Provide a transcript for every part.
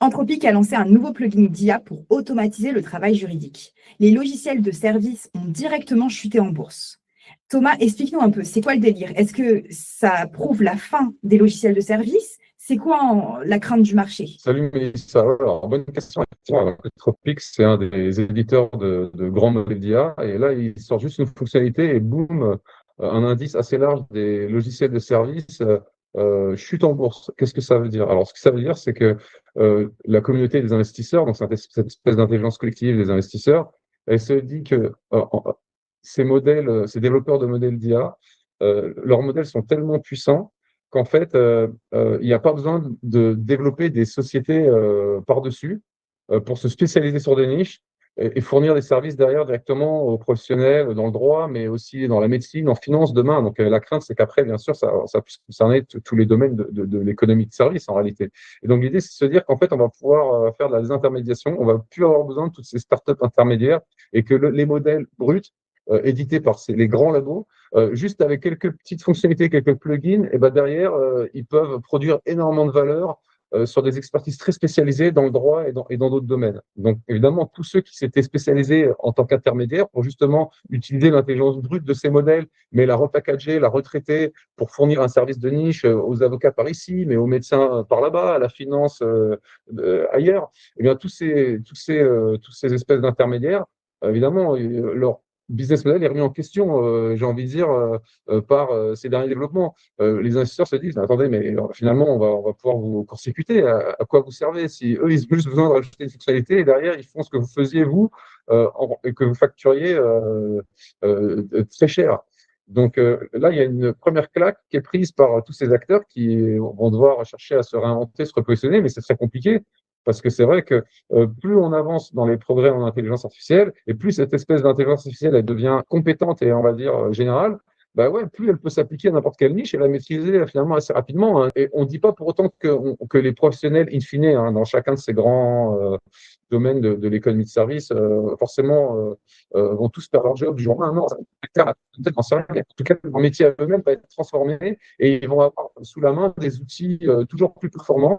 Anthropic a lancé un nouveau plugin d'IA pour automatiser le travail juridique. Les logiciels de service ont directement chuté en bourse. Thomas, explique-nous un peu, c'est quoi le délire? Est-ce que ça prouve la fin des logiciels de service? C'est quoi la crainte du marché? Salut Mélissa. Alors, bonne question. Effectivement, Tropic, c'est un des éditeurs de grands modèles d'IA. Et là, il sort juste une fonctionnalité et boum, un indice assez large des logiciels de service chute en bourse. Qu'est-ce que ça veut dire? Alors, ce que ça veut dire, c'est que la communauté des investisseurs, donc cette espèce d'intelligence collective des investisseurs, elle se dit que ces modèles, ces développeurs de modèles d'IA, leurs modèles sont tellement puissants qu'en fait, il n'y a pas besoin de développer des sociétés par-dessus pour se spécialiser sur des niches et fournir des services derrière directement aux professionnels dans le droit, mais aussi dans la médecine, en finance demain. Donc, la crainte, c'est qu'après, bien sûr, ça puisse concerner tous les domaines de l'économie de service en réalité. Et donc, l'idée, c'est de se dire qu'en fait, on va pouvoir faire de la désintermédiation, on va plus avoir besoin de toutes ces startups intermédiaires et que les modèles bruts édités par les grands labos, juste avec quelques petites fonctionnalités, quelques plugins, et ben derrière, ils peuvent produire énormément de valeur sur des expertises très spécialisées dans le droit et dans d'autres domaines. Donc, évidemment, tous ceux qui s'étaient spécialisés en tant qu'intermédiaires pour justement utiliser l'intelligence brute de ces modèles, mais la repackager, la retraiter pour fournir un service de niche aux avocats par ici, mais aux médecins par là-bas, à la finance ailleurs, eh bien, toutes ces espèces d'intermédiaires, évidemment, leur business model est remis en question, j'ai envie de dire, par ces derniers développements. Les investisseurs se disent, attendez, mais finalement, on va pouvoir vous court-circuiter. À quoi vous servez? Si eux, ils ont juste besoin de rajouter une fonctionnalité et derrière, ils font ce que vous faisiez, vous, et que vous facturiez très cher. Donc là, il y a une première claque qui est prise par tous ces acteurs qui vont devoir chercher à se réinventer, se repositionner, mais c'est très compliqué parce que c'est vrai que plus on avance dans les progrès en intelligence artificielle et plus cette espèce d'intelligence artificielle elle devient compétente et on va dire générale, bah ouais, plus elle peut s'appliquer à n'importe quelle niche et la maîtriser finalement assez rapidement, hein. Et on ne dit pas pour autant que les professionnels, in fine, hein, dans chacun de ces grands domaines de l'économie de service, forcément vont tous perdre leur job du jour au lendemain. Non, peut-être en rien. En tout cas, leur métier à eux-mêmes va être transformé et ils vont avoir sous la main des outils toujours plus performants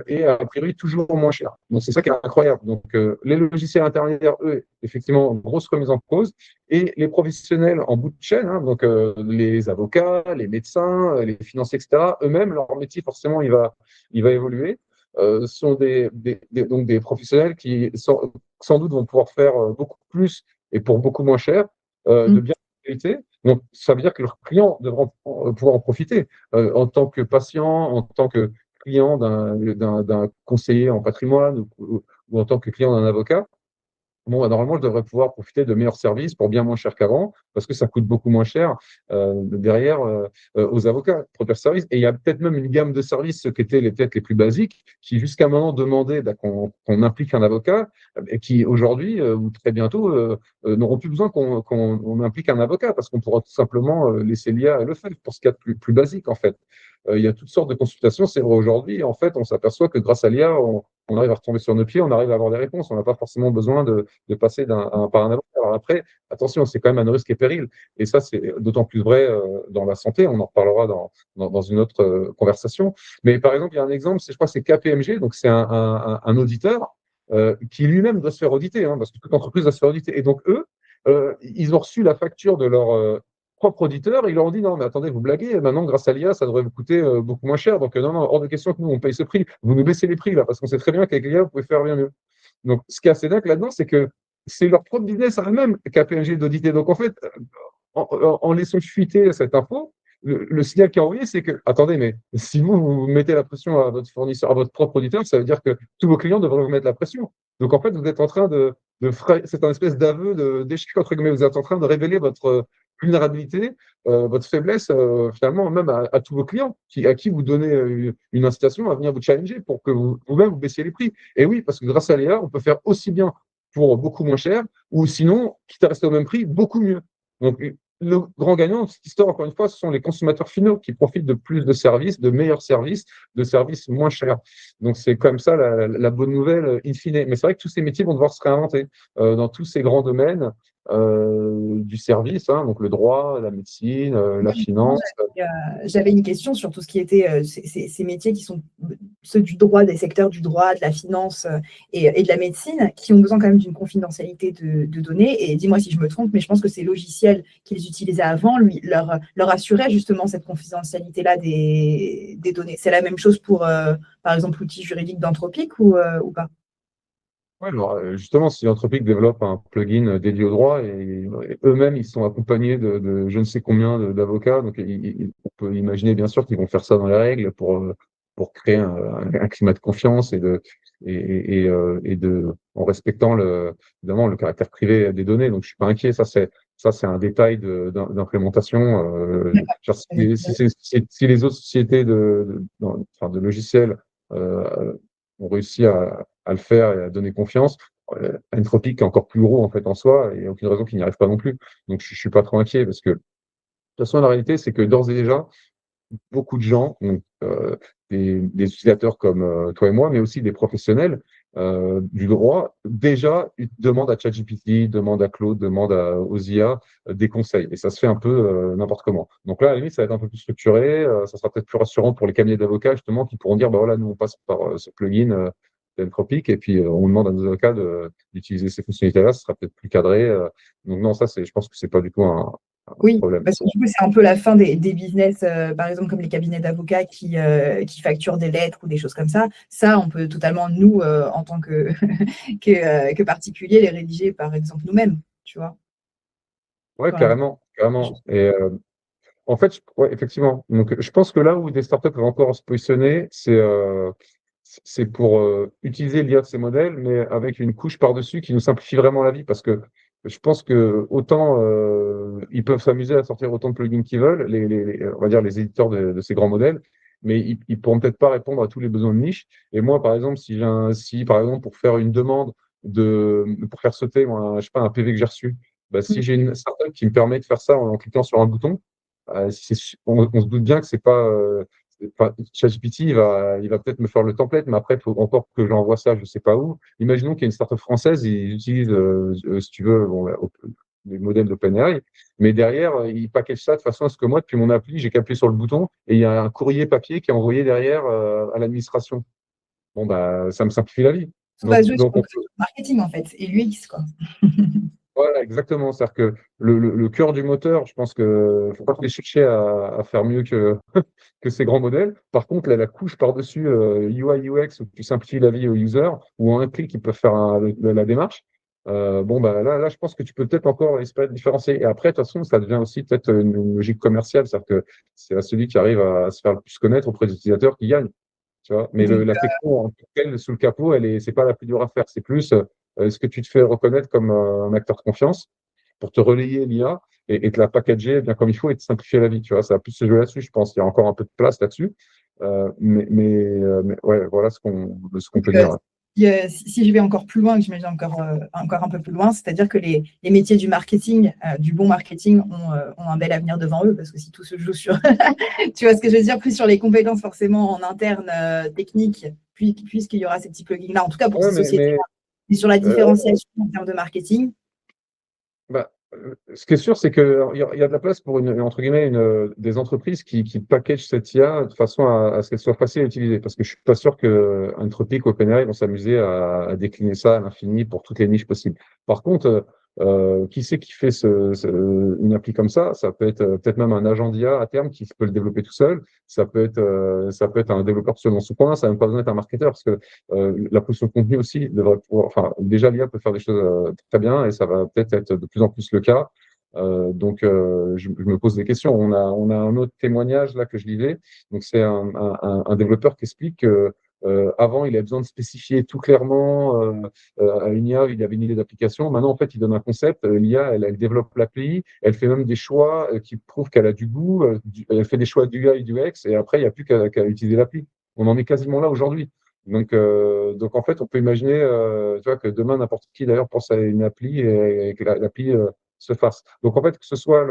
et a priori toujours moins cher. Donc c'est ça qui est incroyable. Donc les logiciels intermédiaires, eux, effectivement, grosse remise en cause, et les professionnels en bout de chaîne, hein, donc les avocats, les médecins, les financiers, etc., eux-mêmes, leur métier forcément, il va évoluer. Sont donc des professionnels qui sans doute vont pouvoir faire beaucoup plus et pour beaucoup moins cher, de bien qualité. Donc, ça veut dire que leurs clients devront pouvoir en profiter en tant que patient, en tant que client d'un conseiller en patrimoine ou en tant que client d'un avocat. Bon, bah, normalement, je devrais pouvoir profiter de meilleurs services pour bien moins cher qu'avant, parce que ça coûte beaucoup moins cher derrière aux avocats pour faire service. Et il y a peut-être même une gamme de services, ceux qui étaient peut-être les plus basiques, qui jusqu'à maintenant demandaient qu'on implique un avocat, et qui aujourd'hui, ou très bientôt, n'auront plus besoin qu'on implique un avocat, parce qu'on pourra tout simplement laisser l'IA le faire, pour ce qu'il y a de plus basique, en fait. Il y a toutes sortes de consultations, c'est vrai aujourd'hui. En fait, on s'aperçoit que grâce à l'IA, on arrive à retomber sur nos pieds, on arrive à avoir des réponses. On n'a pas forcément besoin de passer par un avocat. Alors après, attention, c'est quand même un risque et péril. Et ça, c'est d'autant plus vrai dans la santé. On en reparlera dans une autre conversation. Mais par exemple, il y a un exemple, je crois que c'est KPMG, donc c'est un auditeur qui lui-même doit se faire auditer, hein, parce que toute entreprise doit se faire auditer. Et donc, eux, ils ont reçu la facture de leur propre auditeur, ils leur ont dit non, mais attendez, vous blaguez, maintenant, grâce à l'IA, ça devrait vous coûter beaucoup moins cher. Donc, non, non, hors de question que nous, on paye ce prix. Vous nous baissez les prix, là, parce qu'on sait très bien qu'avec l'IA, vous pouvez faire bien mieux. Donc, ce qui est assez dingue là-dedans, c'est que c'est leur propre business à eux-mêmes, KPMG, d'auditer. Donc, en fait, en laissant fuiter cette info, le signal qui est envoyé, c'est que, attendez, mais si vous mettez la pression à votre fournisseur, à votre propre auditeur, ça veut dire que tous vos clients devraient vous mettre la pression. Donc, en fait, vous êtes en train c'est un espèce d'aveu d'échec, entre guillemets. Vous êtes en train de révéler votre vulnérabilité, votre faiblesse, finalement, même à tous vos clients, à qui vous donnez une incitation à venir vous challenger pour que vous-même vous baissiez les prix. Et oui, parce que grâce à l'IA, on peut faire aussi bien pour beaucoup moins cher, ou sinon, quitte à rester au même prix, beaucoup mieux. Donc, le grand gagnant de cette histoire, encore une fois, ce sont les consommateurs finaux qui profitent de plus de services, de meilleurs services, de services moins chers. Donc, c'est comme ça la bonne nouvelle in fine. Mais c'est vrai que tous ces métiers vont devoir se réinventer dans tous ces grands domaines. du service, hein, donc le droit, la médecine, la Moi, justement, finance. j'avais une question sur tout ce qui était ces métiers qui sont ceux du droit, des secteurs du droit, de la finance et de la médecine, qui ont besoin quand même d'une confidentialité de données. Et dis-moi si je me trompe, mais je pense que ces logiciels qu'ils utilisaient avant, leur assuraient justement cette confidentialité-là des données. C'est la même chose pour, par exemple, l'outil juridique d'Anthropic ou pas? Ouais, alors, justement, si Anthropic développe un plugin dédié au droit et eux-mêmes, ils sont accompagnés de je ne sais combien d'avocats, donc on peut imaginer bien sûr qu'ils vont faire ça dans les règles pour créer un climat de confiance en respectant évidemment le caractère privé des données. Donc, je suis pas inquiet. Ça, c'est un détail d'implémentation. Genre, si les autres sociétés enfin, de logiciels ont réussi à le faire et à donner confiance. Entropic est encore plus gros en fait en soi, et il n'y a aucune raison qu'il n'y arrive pas non plus. Donc je suis pas trop inquiet parce que de toute façon la réalité c'est que d'ores et déjà beaucoup de gens, donc, des utilisateurs comme toi et moi, mais aussi des professionnels du droit, déjà ils demandent à ChatGPT, demandent à Claude, aux IA des conseils. Et ça se fait un peu n'importe comment. Donc là, à la limite, ça va être un peu plus structuré. Ça sera peut-être plus rassurant pour les cabinets d'avocats, justement, qui pourront dire, bah voilà, nous, on passe par ce plugin d'Entropic, et puis on demande à nos avocats d'utiliser ces fonctionnalités-là. Ce sera peut-être plus cadré. Donc non, ça, je pense que c'est pas du tout un Oui, problème. parce que du coup, c'est un peu la fin des business, par exemple, comme les cabinets d'avocats qui facturent des lettres ou des choses comme ça. Ça, on peut totalement, nous, en tant que, que particuliers, les rédiger, par exemple, nous-mêmes, tu vois. Ouais, Voilà. carrément, carrément. Et en fait, ouais, effectivement. Donc, je pense que là où des startups peuvent encore se positionner, c'est pour utiliser l'IA de ces modèles, mais avec une couche par-dessus qui nous simplifie vraiment la vie. Parce que je pense que autant ils peuvent s'amuser à sortir autant de plugins qu'ils veulent, on va dire les éditeurs de ces grands modèles, mais ils pourront peut-être pas répondre à tous les besoins de niche. Et moi, par exemple, si par exemple pour faire une demande pour faire sauter, moi, je sais pas, un PV que j'ai reçu, bah, si Mm. j'ai une startup qui me permet de faire ça en cliquant sur un bouton, on se doute bien que c'est pas. Enfin, ChatGPT, il va peut-être me faire le template, mais après, il faut encore que j'envoie ça, je sais pas où. Imaginons qu'il y a une startup française, ils utilisent, si tu veux, bon, les modèles d'OpenAI, mais derrière, ils packagent ça de façon à ce que moi, depuis mon appli, j'ai qu'à appuyer sur le bouton et il y a un courrier papier qui est envoyé derrière à l'administration. Bon, bah, ça me simplifie la vie. Tout va se jouer sur Donc le marketing, en fait, et l'UX, quoi. voilà, exactement. C'est-à-dire que le cœur du moteur, je pense que faut pas les chercher à faire mieux que ces grands modèles. Par contre, là, la couche par-dessus UI, UX, où tu simplifies la vie aux users, ou en un clic, ils peuvent faire la démarche. Bon, bah, là, je pense que tu peux peut-être encore espérer te différencier. Et après, de toute façon, ça devient aussi peut-être une logique commerciale. C'est-à-dire que c'est à celui qui arrive à se faire le plus connaître auprès des utilisateurs qui gagne. Tu vois. Mais Donc, la techno en tant que telle, sous le capot, c'est pas la plus dure à faire. C'est plus est-ce que tu te fais reconnaître comme un acteur de confiance pour te relayer l'IA et te la packager bien comme il faut et te simplifier la vie. Tu vois, ça va plus se jouer là-dessus, je pense. Il y a encore un peu de place là-dessus. Mais ouais, voilà ce qu'on peut euh, dire. si je vais encore plus loin, que j'imagine encore un peu plus loin, c'est-à-dire que les métiers du marketing, du bon marketing, ont un bel avenir devant eux, parce que si tout se joue sur, tu vois ce que je veux dire, plus sur les compétences forcément en interne techniques, puisqu'il y aura ces petits plugins-là, en tout cas pour Ouais, ces sociétés, et sur la euh, différenciation en termes de marketing. bah, ce qui est sûr, c'est qu'il y a de la place pour entre guillemets, des entreprises qui packagent cette IA de façon à ce qu'elle soit facile à utiliser. Parce que je suis pas sûr que Anthropic ou OpenAI vont s'amuser à décliner ça à l'infini pour toutes les niches possibles. Par contre, qui c'est qui fait une appli comme ça? Ça peut être peut-être même un agent d'IA à terme qui peut le développer tout seul. Ça peut être un développeur sur son coin. Ça n'a même pas besoin d'être un marketeur parce que la production de contenu aussi devrait pouvoir. Enfin, déjà l'IA peut faire des choses très bien et ça va peut-être être de plus en plus le cas. Donc, je me pose des questions. On a un autre témoignage là que je lisais. Donc, c'est un développeur qui explique que avant, il avait besoin de spécifier tout clairement à une IA, il avait une idée d'application. Maintenant, en fait, il donne un concept. L'IA, elle développe l'appli. Elle fait même des choix qui prouvent qu'elle a du goût. Elle fait des choix d'UI et d'UX. Et après, il n'y a plus qu'à utiliser l'appli. On en est quasiment là aujourd'hui. Donc en fait, on peut imaginer tu vois, que demain, n'importe qui d'ailleurs pense à une appli et que l'appli se fasse. Donc en fait, que ce soit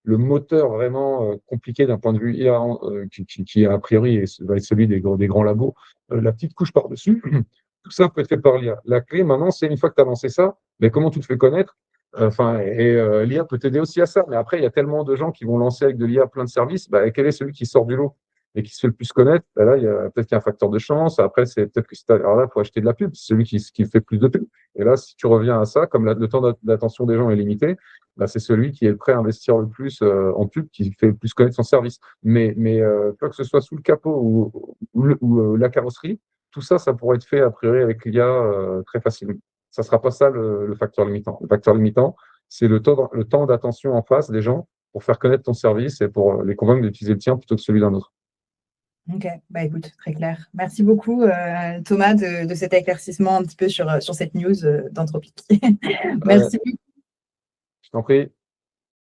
le moteur vraiment compliqué d'un point de vue IA, qui a priori va être celui des grands labos, la petite couche par-dessus, tout ça peut être fait par l'IA. La clé maintenant, c'est une fois que tu as lancé ça, mais comment tu te fais connaître? L'IA peut t'aider aussi à ça. Mais après, il y a tellement de gens qui vont lancer avec de l'IA plein de services. Quel est celui qui sort du lot et qui se fait le plus connaître? Là, il y a peut-être qu'il y a un facteur de chance. Après, c'est peut-être que alors là, il faut acheter de la pub. C'est celui qui fait plus de pub. Et là, si tu reviens à ça, comme le temps d'attention des gens est limité, c'est celui qui est prêt à investir le plus en pub qui fait le plus connaître son service. Mais quoi que ce soit sous le capot ou la carrosserie, tout ça, ça pourrait être fait a priori avec l'IA très facilement. Ça ne sera pas ça le facteur limitant. Le facteur limitant, c'est le temps d'attention en face des gens pour faire connaître ton service et pour les convaincre d'utiliser le tien plutôt que celui d'un autre. Ok, écoute, très clair. Merci beaucoup Thomas de cet éclaircissement un petit peu sur cette news d'Anthropic. Merci. Je t'en prie.